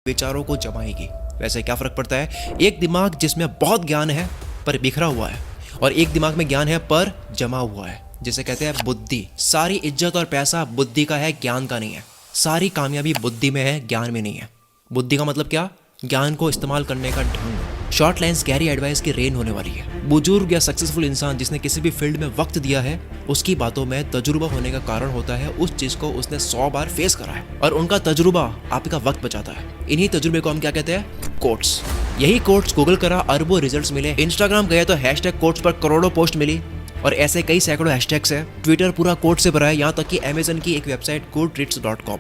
विचारों को जमाएगी। वैसे क्या फर्क पड़ता है? एक दिमाग जिसमें बहुत ज्ञान है पर बिखरा हुआ है, और एक दिमाग में ज्ञान है पर जमा हुआ है, जिसे कहते हैं बुद्धि। सारी इज्जत और पैसा बुद्धि का है, ज्ञान का नहीं है। सारी कामयाबी बुद्धि में है, ज्ञान में नहीं है। बुद्धि का मतलब क्या? ज्ञान को इस्तेमाल करने का ढंग। शॉर्ट लाइन्स गहरी एडवाइस की रेन होने वाली है। बुजुर्ग या सक्सेसफुल इंसान जिसने किसी भी फील्ड में वक्त दिया है, उसकी बातों में तजुर्बा होने का कारण होता है उस चीज को उसने 100 बार फेस करा है, और उनका तजुर्बा आपका वक्त बचाता है। इन्हीं तजुर्बे को हम क्या कहते हैं? कोट्स। यही कोट्स गूगल करा, अरबों रिजल्ट्स मिले। इंस्टाग्राम गए तो हैशटैग कोट्स पर करोड़ों पोस्ट मिली, और ऐसे कई सैकड़ों हैशटैग्स है। ट्विटर पूरा कोट से भरा है, यहाँ तक कि अमेजन की एक वेबसाइट goodreads.com,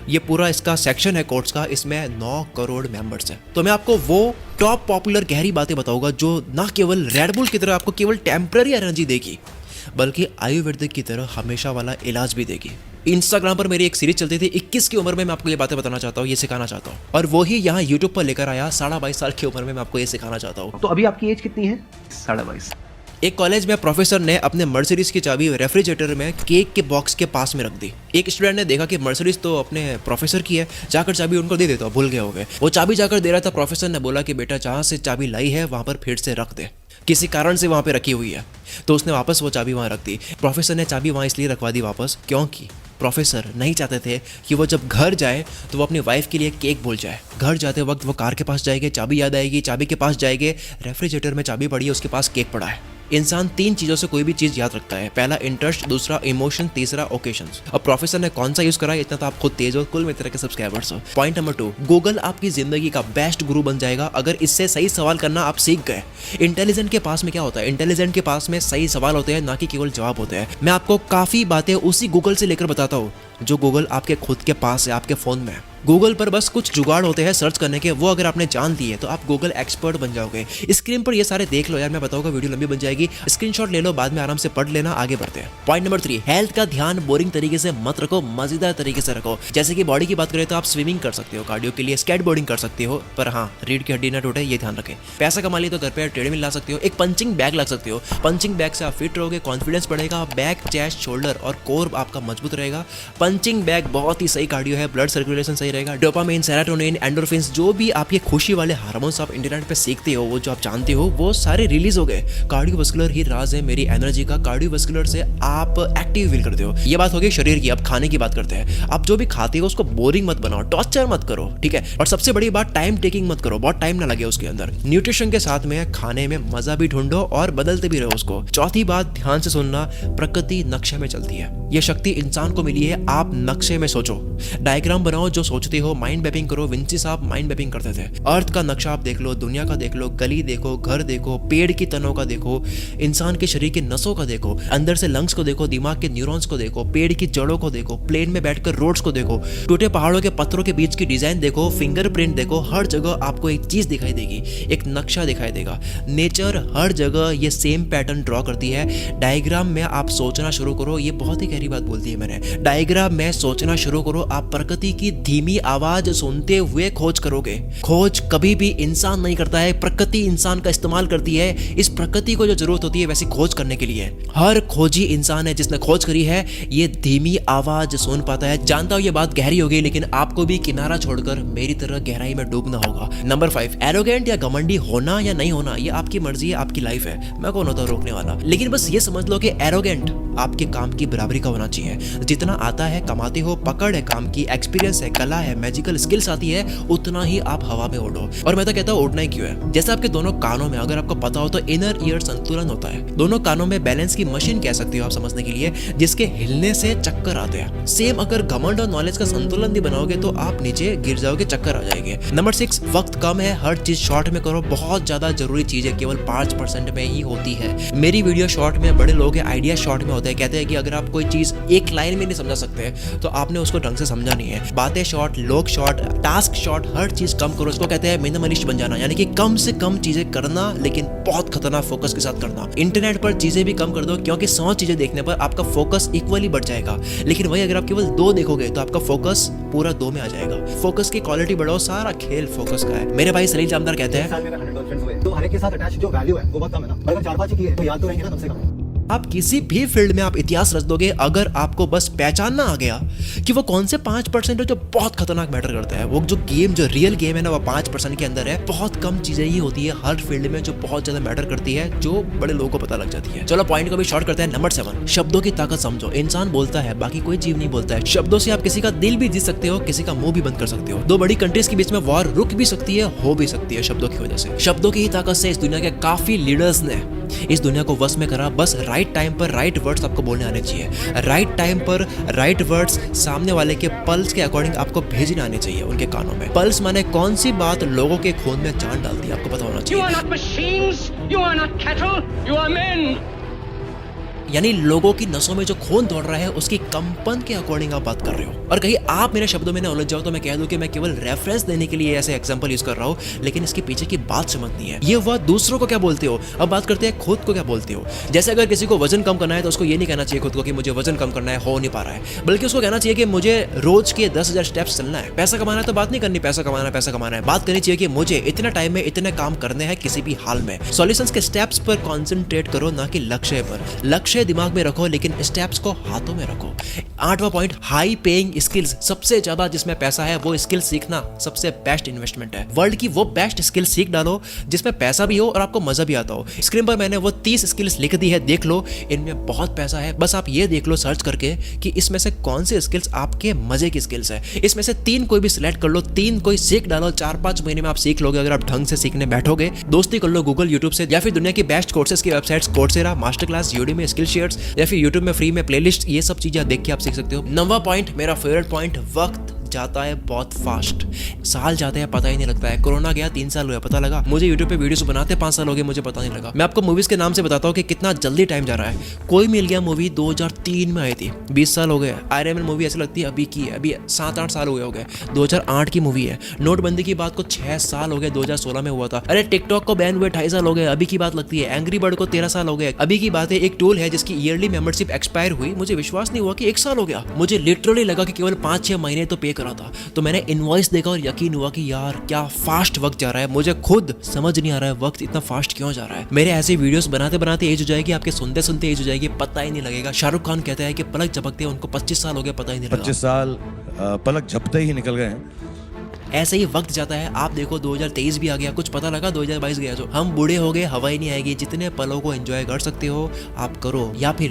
ये पूरा इसका सेक्शन है कोट्स का, इसमें 9 करोड़ मेंबर्स हैं। तो मैं आपको वो टॉप पॉपुलर गहरी बातें बताऊंगा जो ना केवल रेड बुल की तरह आपको केवल टेम्पररी एनर्जी देगी, बल्कि आयुर्वेदिक की तरह हमेशा वाला इलाज भी देगी। इंस्टाग्राम पर मेरी एक सीरीज चलती थी, 21 की उम्र में मैं आपको ये बातें बताना चाहता हूँ, ये सिखाना चाहता हूँ, और वही यहाँ यूट्यूब पर लेकर आया 22.5 साल की उम्र में मैं आपको ये सिखाना चाहता हूँ। तो अभी आपकी एज कितनी है? 22.5। एक कॉलेज में प्रोफेसर ने अपने मर्सिडीज की चाबी रेफ्रिजरेटर में केक के बॉक्स के पास में रख दी। एक स्टूडेंट ने देखा कि मर्सिडीज तो अपने प्रोफेसर की है, जाकर चाबी उनको दे देता, भूल गए होंगे। वो चाबी जाकर दे रहा था, प्रोफेसर ने बोला कि बेटा जहाँ से चाबी लाई है वहाँ पर फिर से रख दे, किसी कारण से वहाँ पे रखी हुई है। तो उसने वापस वो चाबी वहाँ रख दी। प्रोफेसर ने चाबी वहाँ इसलिए रखवा दी वापस क्योंकि प्रोफेसर नहीं चाहते थे कि वो जब घर जाए तो वो अपनी वाइफ के लिए केक भूल जाए। घर जाते वक्त वो कार के पास जाएंगे, चाबी याद आएगी, चाबी के पास जाएंगे, रेफ्रिजरेटर में चाबी पड़ी है, उसके पास केक पड़ा है। इंसान 3 चीज़ों से कोई भी चीज़ याद रखता है। पहला इंटरेस्ट, दूसरा इमोशन, तीसरा ओकेशंस। अब प्रोफेसर ने कौन सा यूज़ करा, इतना तो आप खुद तेज हो, कुल में तरह के सब्सक्राइबर्स हो। पॉइंट नंबर 2, गूगल आपकी ज़िंदगी का बेस्ट गुरु बन जाएगा अगर इससे सही सवाल करना आप सीख गए। इंटेलिजेंट के पास में क्या होता है? इंटेलिजेंट के पास में सही सवाल होते हैं, ना कि केवल जवाब होते हैं। मैं आपको काफ़ी बातें उसी गूगल से लेकर बताता हूँ जो गूगल आपके खुद के पास है, आपके फ़ोन में। गूगल पर बस कुछ जुगाड़ होते हैं सर्च करने के, वो अगर आपने जान दिए तो आप गूगल एक्सपर्ट बन जाओगे। स्क्रीन पर ये सारे देख लो यार, मैं बताऊंगा, वीडियो लंबी बन जाएगी, स्क्रीनशॉट ले लो, बाद में आराम से पढ़ लेना। आगे बढ़ते हैं। पॉइंट नंबर 3, हेल्थ का ध्यान बोरिंग तरीके से मत रखो, मजेदार तरीके से रखो। जैसे कि बॉडी की बात करें तो आप स्विमिंग कर सकते हो, कार्डियो के लिए स्केट बोर्डिंग कर सकते हो, पर हाँ रीढ़ की हड्डी ना टूटे, ये ध्यान रखें। पैसा कमा लिए तो घर पे ट्रेडमिल ला सकते हो, एक पंचिंग बैग ला सकते हो। पंचिंग बैग से आप फिट रहोगे, कॉन्फिडेंस बढ़ेगा, बैक, चेस्ट, शोल्डर और कोर आपका मजबूत रहेगा। पंचिंग बैग बहुत ही सही कार्डियो है, ब्लड सर्कुलेशन सही रहेगा, डोपामाइन, सेरोटोनिन, एंडोर्फिन्स, जो भी आपके खुशी वाले हार्मोन्स आप इंटरनेट पे सीखते हो, वो जो आप जानते हो, वो सारे रिलीज हो गए। कार्डियोवास्कुलर ही राज है मेरी एनर्जी का। कार्डियोवास्कुलर से आप एक्टिव फील करते हो। ये बात हो गई शरीर की। अब खाने की बात करते हैं। आप जो भी खाते हो उसको बोरिंग मत बनाओ, टॉर्चर मत करो, ठीक है? और सबसे बड़ी बात, टाइम टेकिंग मत करो, बहुत टाइम ना लगे उसके अंदर। न्यूट्रिशन के साथ में खाने में मजा भी ढूंढो और बदलते भी रहो उसको। चौथी बात, ध्यान से सुनना, प्रकृति नक्शे में चलती है। यह शक्ति इंसान को मिली है, आप नक्शे में सोचो, डायग्राम बनाओ, जो सोचते हो, माइंड मैपिंग करो। विंची साहब माइंड मैपिंग करते थे। अर्थ का नक्शा आप देख लो, दुनिया का देख लो, गली देखो, घर देखो, पेड़ की तनों का देखो, इंसान के शरीर की नसों का देखो, अंदर से लंग्स को देखो, दिमाग के न्यूरॉन्स को देखो, पेड़ की जड़ों को देखो, प्लेन में बैठकर रोड्स को देखो, टूटे पहाड़ों के पत्थरों के बीच की डिजाइन देखो, फिंगरप्रिंट देखो। हर जगह आपको एक चीज दिखाई देगी, एक नक्शा दिखाई देगा। नेचर हर जगह ये सेम पैटर्न ड्रॉ करती है। डायग्राम में आप सोचना शुरू करो, ये बहुत ही गहरी बात बोलती है मैंने। डायग्राम में सोचना शुरू करो, आप प्रकृति की धीमी आवाज सुनते हुए खोज करोगे। खोज कभी भी इंसान नहीं करता है, प्रकृति इंसान का इस्तेमाल करती है। इस प्रकृति को जो जरूरत होती है वैसी खोज करने के लिए, हर खोजी इंसान है जिसने खोज करी है, ये धीमी आवाज सुन पाता है। जानता हूं ये बात गहरी हो गई, लेकिन आपको भी किनारा छोड़कर मेरी तरह गहराई में डूबना होगा। नंबर 5, एरोगेंट या घमंडी होना या नहीं होना, ये आपकी मर्जी है, आपकी लाइफ है, मैं कौन होता हूं रोकने वाला। लेकिन बस ये समझ लो कि एरोगेंट आपके काम की बराबरी का होना चाहिए। जितना आता है कमाते हो, पकड़ है काम की, एक्सपीरियंस है, कला है, मैजिकल स्किल्स आती है, उतना ही आप हवा में उड़ो। और मैं तो कहता हूँ उड़ना ही क्यों है। जैसे आपके दोनों कानों में, अगर आपको पता हो तो इनर ईयर संतुलन होता है। दोनों कानों में बैलेंस की मशीन कह सकते हो आप समझने के लिए, जिसके हिलने से चक्कर आते हैं। सेम अगर घमंड और नॉलेज का संतुलन नहीं बनाओगे तो आप नीचे गिर जाओगे, चक्कर आ जाएंगे। नंबर 6, वक्त कम है, हर चीज शॉर्ट में करो। बहुत ज्यादा जरूरी चीजें केवल 5% में ही होती है। मेरी वीडियो शॉर्ट में, बड़े लोग के आइडिया शॉर्ट में होते हैं। कहते हैं कि अगर आप कोई चीज एक लाइन में नहीं समझा सकते तो आपने उसको ढंग से समझा नहीं है। बातें शॉर्ट, लोग शॉर्ट, टास्क शॉर्ट, हर चीज कम करो। इसको कहते हैं मिनिमलिस्ट बन जाना, यानी कि कम से कम चीजें करना, लेकिन बहुत खतरनाक फोकस के साथ करना। इंटरनेट पर चीजें भी कम कर दो, क्योंकि 100 चीजें देखने पर आपका फोकस इक्वली बढ़ जाएगा। लेकिन वही अगर आप केवल 2 देखोगे तो आपका फोकस पूरा 2 में आ जाएगा। फोकस की क्वालिटी बढ़ाओ, सारा खेल फोकस का है। मेरे भाई सलील जामदार कहते हैं, तो हर एक के साथ अटैच जो वैल्यू है वो बहुत कम है ना। अगर 4-5 की है तो याद तो रहेंगे ना कम से कम। आप किसी भी फील्ड में आप इतिहास रच दोगे अगर आपको बस पहचानना आ गया कि वो कौन से 5% है जो बहुत खतरनाक मैटर करता है। वो जो रियल गेम है ना, वो 5% के अंदर है। बहुत कम चीजें ही होती है हर फील्ड में जो बहुत ज्यादा मैटर करती है, जो बड़े लोगों को पता लग जाती है। चलो पॉइंट को भी शॉर्ट करते हैं। नंबर 7, शब्दों की ताकत समझो। इंसान बोलता है, बाकी कोई जीव नहीं बोलता है। शब्दों से आप किसी का दिल भी जीत सकते हो, किसी का मुंह भी बंद कर सकते हो। दो बड़ी कंट्रीज के बीच में वॉर रुक भी सकती है, हो भी सकती है शब्दों की वजह से। शब्दों की ही ताकत से इस दुनिया के काफी लीडर्स ने इस दुनिया को वश में करा। बस राइट टाइम पर राइट वर्ड्स आपको बोलने आने चाहिए। राइट टाइम पर राइट वर्ड्स सामने वाले के पल्स के अकॉर्डिंग आपको भेजने आने चाहिए उनके कानों में। पल्स माने कौन सी बात लोगों के खून में जान डालती है, आपको पता होना चाहिए। You are not machines, you are not cattle, you are men. यानी लोगों की नसों में जो खून दौड़ रहा है उसकी कंपन के अकॉर्डिंग आप बात कर रहे हो। और कहीं आप मेरे शब्दों में न उलझ जाओ तो मैं कह दूं कि मैं केवल रेफरेंस देने के लिए ऐसे एग्जांपल यूज कर रहा हूं, लेकिन इसके पीछे की बात समझनी है। ये हुआ दूसरों को क्या बोलते हो। अब बात करते हैं खुद को क्या बोलते हो। जैसे अगर किसी को वजन कम करना है तो उसको ये नहीं कहना चाहिए खुद को कि मुझे वजन कम करना है, हो नहीं पा रहा है, बल्कि उसको कहना चाहिए कि मुझे रोज के 10,000 स्टेप्स चलना है। पैसा कमाना है तो बात नहीं करनी पैसा कमाना है, बात करनी चाहिए कि मुझे इतने टाइम में इतने काम करने हैं किसी भी हाल में। सॉल्यूशंस के स्टेप्स पर कॉन्सेंट्रेट करो, ना कि लक्ष्य पर। लक्ष्य दिमाग में रखो लेकिन स्टेप्स को हाथों में रखो। 8वां पॉइंट, हाई पेइंग स्किल्स। सबसे ज्यादा जिसमें पैसा है वो स्किल सीखना सबसे बेस्ट इन्वेस्टमेंट है। वर्ल्ड की वो बेस्ट स्किल सीख डालो जिसमें पैसा भी हो और आपको मजा भी आता हो। स्क्रीन पर मैंने वो 30 स्किल्स लिख दी है, देख लो, इनमें बहुत पैसा है। बस आप ये देख लो सर्च करके कि इसमें से कौन सी स्किल्स आपके मजे की स्किल्स है। इसमें से 3 कोई भी सिलेक्ट कर लो, 3 कोई सीख डालो। 4-5 महीने में आप सीख लोगे अगर आप ढंग से सीखने बैठोगे। दोस्ती कर लो गूगल, यूट्यूब से, या फिर दुनिया की बेस्ट कोर्सेज की websites, Coursera, master class, Udemy, skill shares, या फिर यूट्यूब में फ्री में प्लेलिस्ट, ये सब चीजें देख के आप सीख सकते हो। 9वां पॉइंट, मेरा फेवरेट पॉइंट, वक्त जाता है बहुत फास्ट। साल जाते हैं पता ही नहीं लगता है। कोरोना गया 3 साल हुआ, पता लगा। मुझे यूट्यूब पे वीडियोस बनाते 5 साल हो गए, मुझे पता नहीं लगा। मैं आपको मूवीज के नाम से बताता हूँ कि कितना जल्दी टाइम जा रहा है। कोई मिल गया मूवी 2003 में आई थी, 20 साल हो गए। आयरन मैन मूवी ऐसी लगती है अभी की है, अभी 7-8 साल हो गए। 2008 की मूवी है। नोटबंदी की बात को 6 साल हो गए, 2016 में हुआ था। अरे टिकटॉक को बैन हुए 2.5 साल हो गए, अभी की बात लगती है। एंग्री बर्ड को 13 साल हो गए, अभी की बात है। एक टूल है जिसकी ईयरली मेंबरशिप एक्सपायर हुई, मुझे विश्वास नहीं हुआ कि 1 साल हो गया। मुझे लिटरली लगा कि केवल 5-6 महीने तो पे करा था। तो मैंने इनवॉइस देखा और यकीन हुआ कि यार क्या फास्ट वक्त जा रहा है। मुझे खुद समझ नहीं आ रहा है वक्त इतना फास्ट क्यों जा रहा है। मेरे ऐसे वीडियोस बनाते बनाते एज हो जाएगी, आपके सुनते सुनते एज हो जाएगी, पता ही नहीं लगेगा। शाहरुख खान कहता है कि पलक झपकते हैं उनको 25 साल हो गए, पता ही नहीं लगा। 25 साल पलक झपते ही निकल गए हैं। ऐसे ही वक्त जाता है। आप देखो 2023 भी आ गया, कुछ पता लगा 2022 गया। जो हम बूढ़े हो गए, हवा ही नहीं आएगी। जितने पलों को एंजॉय कर सकते हो आप करो, या फिर